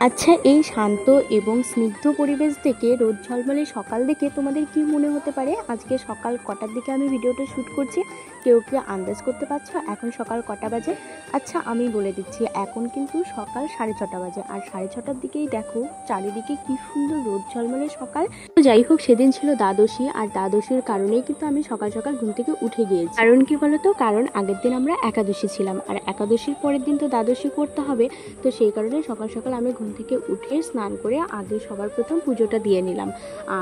আচ্ছা, এই শান্ত এবং স্নিগ্ধ পরিবেশ থেকে রোদ ঝলমলে সকাল দেখে তোমাদের কি মনে হতে পারে? আজকে সকাল কটার দিকে আমি ভিডিওটা শ্যুট করছি, কেউ কি আন্দাজ করতে পারছো এখন সকাল কটা বাজে? আচ্ছা, আমি বলে দিচ্ছি, এখন কিন্তু সকাল 6:30 বাজে। আর 6:30টার দিকেই দেখো চারিদিকে কি সুন্দর রোদ ঝলমলে সকাল। তো যাই হোক, সেদিন ছিল দ্বাদশী, আর দ্বাদশীর কারণেই কিন্তু আমি সকাল সকাল ঘুম থেকে উঠে গিয়েছি। কারণ কি বলতো, কারণ আগের দিন আমরা একাদশী ছিলাম, আর একাদশীর পরের দিন তো দ্বাদশী করতে হবে। তো সেই কারণে সকাল সকাল আমি ঘুম থেকে উঠে স্নান করে আগে সবার প্রথম পুজোটা দিয়ে নিলাম।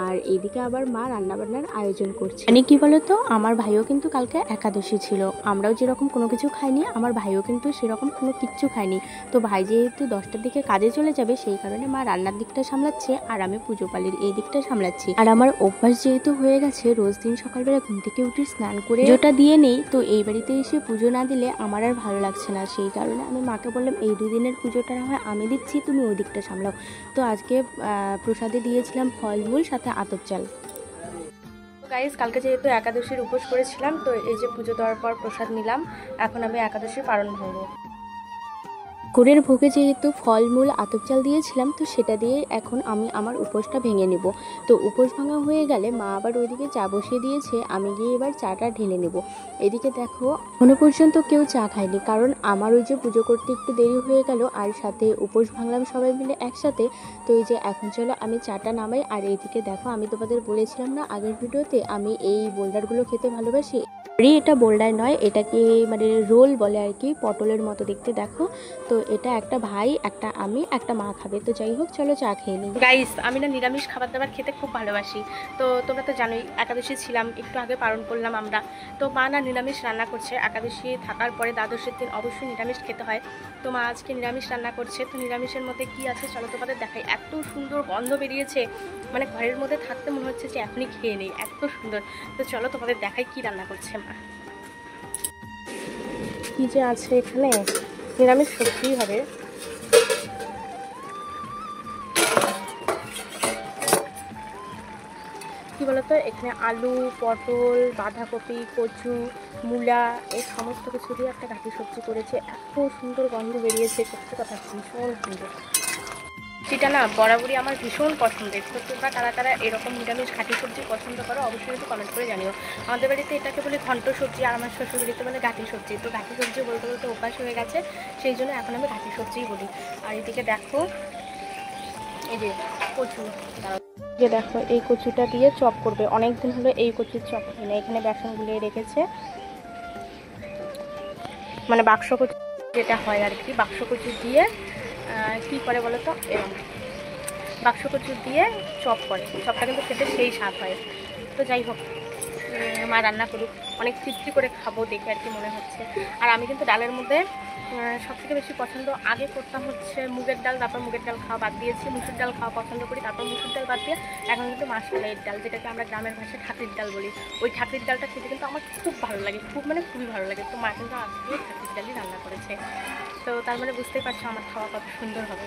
আর এইদিকে আবার মা রান্নাবান্নার আয়োজন করছে। মানে কি বলতো, আমার ভাইও কিন্তু কালকে একাদশী ছিল। আমরাও যেরকম কোনো কিছু খাইনি, আমার ভাইও কিন্তু সেরকম কোনো কিচ্ছু খায়নি। তো ভাই যেহেতু 10টার দিকে কাজে চলে যাবে, সেই কারণে মা রান্নার দিকটা সামলাচ্ছে আর আমি পুজো পালির এই দিকটা সামলাচ্ছি। আর আমার অভ্যাস যেহেতু হয়ে গেছে রোজ দিন সকালবেলা ঘুম থেকে উঠে স্নান করে পুজোটা দিয়ে নেই, তো এই বাড়িতে এসে পুজো না দিলে আমার আর ভালো লাগছে না। সেই কারণে আমি মাকে বললাম, এই 2 দিনের পুজোটা না হয় আমি দিচ্ছি, তুমি ওই দিকটা সামলাও। তো আজকে প্রসাদে দিয়েছিলাম ফলমূল, সাথে আতপ চাল। তো গাইস, কালকে যেহেতু একাদশীর উপোস করেছিলাম, তো এই যে পুজো দেওয়ার পর প্রসাদ নিলাম। এখন আমি একাদশীর পারণ ভাঙবো। ঠাকুরের ভোগে যেহেতু ফলমূল আতপ চাল দিয়েছিলাম, তো সেটা দিয়ে এখন আমি আমার উপোসটা ভেঙে নেব। তো উপোস ভাঙা হয়ে গেলে মা আবার ওইদিকে চা বসিয়ে দিয়েছে, আমি গিয়ে এবার চাটা ঢেলে নেব। এদিকে দেখো, এখনো পর্যন্ত কেউ চা খায়নি, কারণ আমার ওই যে পুজো করতে একটু দেরি হয়ে গেল, আর সাথে উপোস ভাঙলাম সবাই মিলে একসাথে। তো এই যে এখন চলো আমি চাটা নামাই। আর এইদিকে দেখো, আমি তোমাদের বলেছিলাম না আগের ভিডিওতে আমি এই বোল্ডারগুলো খেতে ভালোবাসি। এটা বোল্ডার নয়, এটাকে মানে রোল বলে আর কি, পটলের মতো দেখতে। দেখো, তো এটা একটা ভাই, একটা আমি, একটা মা খাবে। তো যাই হোক, চলো চা খেয়ে নিই। গাইস, আমি না নিরামিষ খাবার দাবার খেতে খুব ভালোবাসি। তো তোমরা তো জানোই একাদশী ছিলাম, একটু আগে পালন করলাম আমরা। তো মা না নিরামিষ রান্না করছে। একাদশী থাকার পরে দ্বাদশীর দিন অবশ্যই নিরামিষ খেতে হয়। তো মা আজকে নিরামিষ রান্না করছে। তো নিরামিষের মধ্যে কি আছে চলো তোমাদের দেখাই। এত সুন্দর গন্ধ বেরিয়েছে, মানে ঘরের মধ্যে থাকতে মনে হচ্ছে যে এখনই খেয়ে নেই, এত সুন্দর। তো চলো তোমাদের দেখাই কি রান্না করছে মা। কি যে আছে এখানে, নিরামিষ সবজি হবে। কি বলতো, এখানে আলু, পটল, বাঁধাকপি, কচু, মূলা, এই সমস্ত কিছু দিয়ে একটা ঘাটি সবজি করেছে। এত সুন্দর গন্ধ বেরিয়েছে, সত্যি কথা ভীষণ সুন্দর। সেটা না বরাবরই আমার ভীষণ পছন্দের। তো তোমরা কারা কারা এরকম নিরামিষ ঘাটি সবজি পছন্দ করো অবশ্যই কিন্তু কমেন্ট করে জানিও। আমাদের বাড়িতে এটাকে বলে ঘন্ট সবজি, আর আমার শ্বশুর বাড়িতে বলে ঘাটি সবজি। তো ঘাটি সবজি বলতে বলতে অভ্যাস হয়ে গেছে, সেই জন্য এখন আমি ঘাটি সবজিই বলি। আর এদিকে দেখো, এই যে কচু, যে দেখো এই কচুটা দিয়ে চপ করবে। অনেক দিন হলো এই কচুর চপ খাই না। এখানে বেসন গুলিয়ে রেখেছে, মানে বাক্স কচু যেটা হয় আর কি, বাক্স কচু দিয়ে কি করে বলো তো, এরকম বাক্স কচু দিয়ে চপ করে। চপটা কিন্তু খেতে সেই স্বাদ হয়। তো যাই হোক, মা রান্না করুক, অনেক তৃপ্তি করে খাবো দেখে আর কি মনে হচ্ছে। আর আমি কিন্তু ডালের মধ্যে সবথেকে বেশি পছন্দ আগে করতাম হচ্ছে মুগের ডাল, তারপর মুগের ডাল খাওয়া বাদ দিয়েছি, মুসুর ডাল খাওয়া পছন্দ করি, তারপর মুসুর ডাল বাদ দিয়ে এখন কিন্তু মাসকলাইয়ের ডাল, যেটাকে আমরা গ্রামের ভাষায় ঠাকুরির ডাল বলি, ওই ঠাকুরির ডালটা খেতে কিন্তু আমার খুব ভালো লাগে, খুব মানে খুবই ভালো লাগে। তো মা কিন্তু আজকে ঠাকুরির ডালই রান্না করেছে। তো তার মানে বুঝতেই পারছো আমার খাওয়া কত সুন্দর হবে।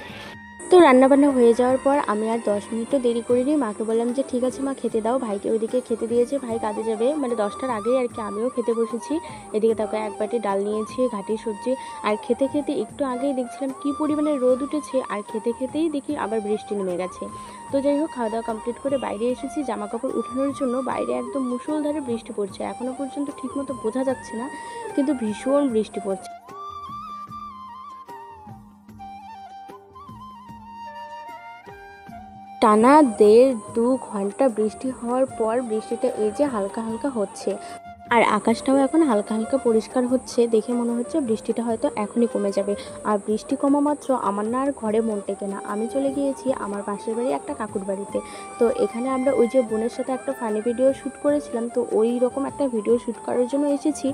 তো রান্নাবান্না হয়ে যাওয়ার পর আমি আর 10 মিনিটও দেরি করিনি, মাকে বললাম যে ঠিক আছে মা খেতে দাও। ভাইকে ওইদিকে খেতে দিয়েছে, ভাই কাজে যাবে, মানে 10টার আগেই আর কি আমিও খেতে বসেছি। এদিকে তাকে এক বাটি ডাল নিয়েছি, ঘাটি সবজি। আর খেতে খেতে একটু আগেই দেখছিলাম কি পরিমাণে রোদ উঠেছে, আর খেতে খেতেই দেখি আবার বৃষ্টি নেমে গেছে। তো যাই হোক, খাওয়া দাওয়া কমপ্লিট করে বাইরে এসেছি জামা কাপড় উঠানোর জন্য। বাইরে একদম মুষলধারে বৃষ্টি পড়ছে, এখনো পর্যন্ত ঠিকমতো বোঝা যাচ্ছে না, কিন্তু ভীষণ বৃষ্টি পড়ছে। টানা 1.5-2 ঘন্টা বৃষ্টি হওয়ার পর বৃষ্টিটা এই যে হালকা হালকা হচ্ছে, আর আকাশটাও এখন হালকা হালকা পরিষ্কার হচ্ছে। দেখে মনে হচ্ছে বৃষ্টিটা হয়তো এখনই কমে যাবে। আর বৃষ্টি কমা মাত্র আমার না আর ঘরে মন টেকে না। আমি চলে গিয়েছি আমার পাশের বাড়ি একটা কাকুর বাড়িতে। তো এখানে আমরা ওই যে বোনের সাথে একটা ফানি ভিডিও শ্যুট করেছিলাম, তো ওই রকম একটা ভিডিও শ্যুট করার জন্য এসেছি।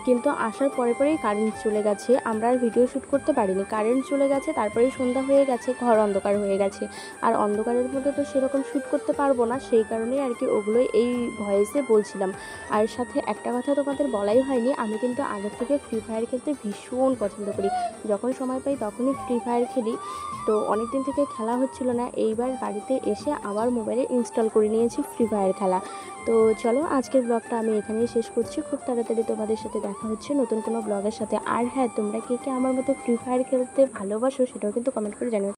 কিন্তু আসার পরে পরেই কারেন্ট চলে গেছে, আমরা আর ভিডিও শ্যুট করতে পারিনি। কারেন্ট চলে গেছে, তারপরেই সন্ধ্যা হয়ে গেছে, ঘর অন্ধকার হয়ে গেছে। আর অন্ধকারের মধ্যে তো সেরকম শ্যুট করতে পারবো না, সেই কারণেই আর কি ওগুলোই এই ভয়েসে বলছিলাম। আর সাথে একটা কথা তোমাদের বলাই হয়নি, আমি কিন্তু আগের থেকে ফ্রি ফায়ার খেলতে ভীষণ পছন্দ করি। যখন সময় পাই তখনই ফ্রি ফায়ার খেলি। তো অনেক দিন থেকে খেলা হচ্ছিল না, এইবার বাড়িতে এসে আবার মোবাইলে ইনস্টল করে নিয়েছি ফ্রি ফায়ার খেলা। তো চলো আজকের ব্লগটা আমি এখানেই শেষ করছি। খুব তাড়াতাড়ি তোমাদের সাথে দেখা হচ্ছে নতুন কোনো ব্লগের সাথে। আর হ্যাঁ, তোমরা কে কে আমার মতো ফ্রি ফায়ার খেলতে ভালোবাসো সেটাও কিন্তু কমেন্ট করে জানিও।